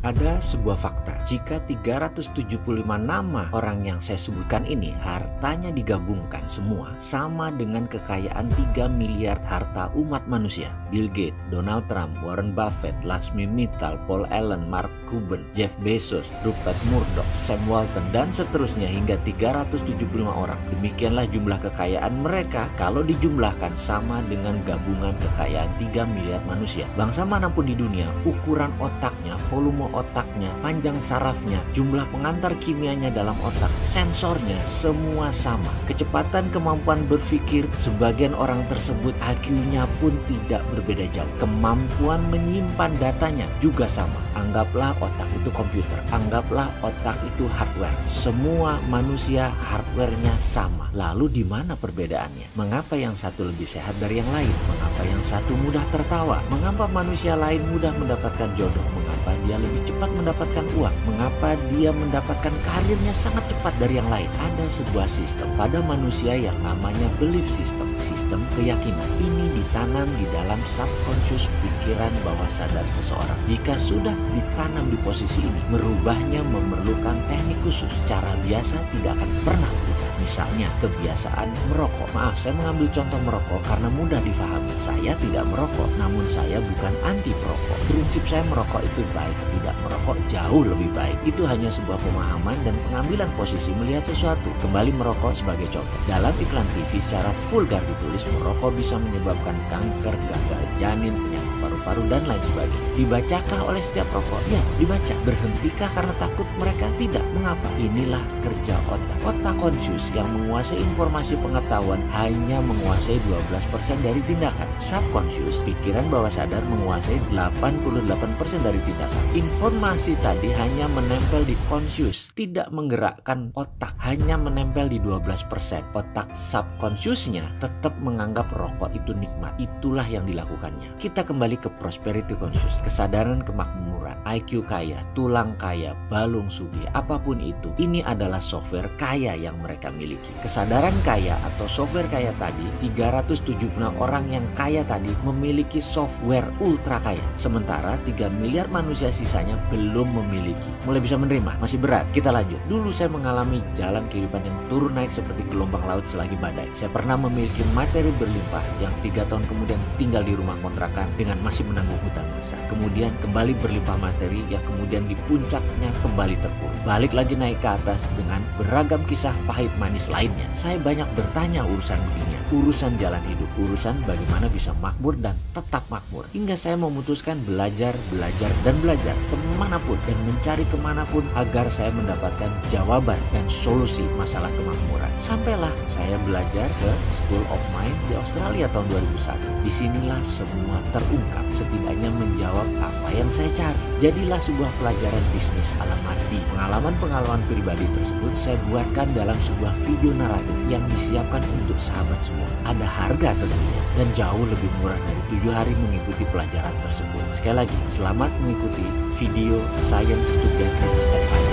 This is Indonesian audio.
Ada sebuah fakta, jika 375 nama orang yang saya sebutkan ini hartanya digabungkan semua sama dengan kekayaan 3 miliar harta umat manusia. Bill Gates, Donald Trump, Warren Buffett, Lakshmi Mittal, Paul Allen, Mark Cuban, Jeff Bezos, Rupert Murdoch, Sam Walton, dan seterusnya hingga 375 orang. Demikianlah jumlah kekayaan mereka kalau dijumlahkan sama dengan gabungan kekayaan 3 miliar manusia. Bangsa manapun di dunia, ukuran otaknya, volume otaknya, panjang sarafnya, jumlah pengantar kimianya dalam otak, sensornya, semua sama. Kecepatan kemampuan berpikir sebagian orang tersebut IQ-nya pun tidak berbeda jauh. Kemampuan menyimpan datanya juga sama. Anggaplah otak itu komputer, anggaplah otak itu hardware. Semua manusia hardware-nya sama. Lalu di mana perbedaannya? Mengapa yang satu lebih sehat dari yang lain? Mengapa yang satu mudah tertawa? Mengapa manusia lain mudah mendapatkan jodoh? Mengapa dia lebih cepat mendapatkan uang? Mengapa dia mendapatkan karirnya sangat cepat dari yang lain? Ada sebuah sistem pada manusia yang namanya belief system, sistem keyakinan. Ini ditanam di dalam subconscious pikiran bawah sadar seseorang. Jika sudah ditanam di posisi ini, merubahnya memerlukan teknik khusus. Cara biasa tidak akan pernah berubah. Misalnya kebiasaan merokok. Maaf, saya mengambil contoh merokok karena mudah difahami. Saya tidak merokok, namun saya bukan anti perokok. Prinsip saya merokok itu baik, tidak merokok jauh lebih baik. Itu hanya sebuah pemahaman dan pengambilan posisi melihat sesuatu. Kembali merokok sebagai contoh. Dalam iklan TV secara vulgar ditulis merokok bisa menyebabkan kanker, gagal janin, penyakit paru-paru, dan lain sebagainya. Dibacakah oleh setiap rokok? Ya, dibaca. Berhentikah karena takut mereka? Tidak. Mengapa? Inilah kerja otak. Otak conscious yang menguasai informasi pengetahuan hanya menguasai 12% dari tindakan. Subconscious, pikiran bawah sadar, menguasai 88% dari tindakan. Informasi tadi hanya menempel di conscious, tidak menggerakkan otak, hanya menempel di 12%. Otak subconsciousnya tetap menganggap rokok itu nikmat. Itulah yang dilakukannya. Kita kembali ke prosperity conscious, kesadaran kemakmuran, IQ kaya, tulang kaya, balung sugih, apapun itu. Ini adalah software kaya yang mereka miliki. Kesadaran kaya atau software kaya tadi, 376 orang yang kaya tadi memiliki software ultra kaya. Sementara 3 miliar manusia sisanya belum memiliki. Mulai bisa menerima? Masih berat? Kita lanjut. Dulu saya mengalami jalan kehidupan yang turun naik seperti gelombang laut selagi badai. Saya pernah memiliki materi berlimpah yang 3 tahun kemudian tinggal di rumah kontrakan dengan masih menanggung hutang besar. Kemudian kembali berlimpah materi yang kemudian di puncaknya kembali terpuruk. Balik lagi naik ke atas dengan beragam kisah pahit manis lainnya. Saya banyak bertanya urusan beginian, urusan jalan hidup, urusan bagaimana bisa makmur dan tetap makmur. Hingga saya memutuskan belajar, dan belajar kemanapun dan mencari kemanapun agar saya mendapatkan jawaban dan solusi masalah kemakmuran. Sampailah saya belajar ke School of Mind di Australia tahun 2001. Disinilah semua terungkap, setidaknya menjawab apa yang saya cari. Jadilah sebuah pelajaran bisnis ala Mardi. Pengalaman-pengalaman pribadi tersebut saya buatkan dalam sebuah video naratif yang disiapkan untuk sahabat semua. Ada harga tentunya dan jauh lebih murah dari 7 hari mengikuti pelajaran tersebut. Sekali lagi, selamat mengikuti video Science to Get Rich Advice.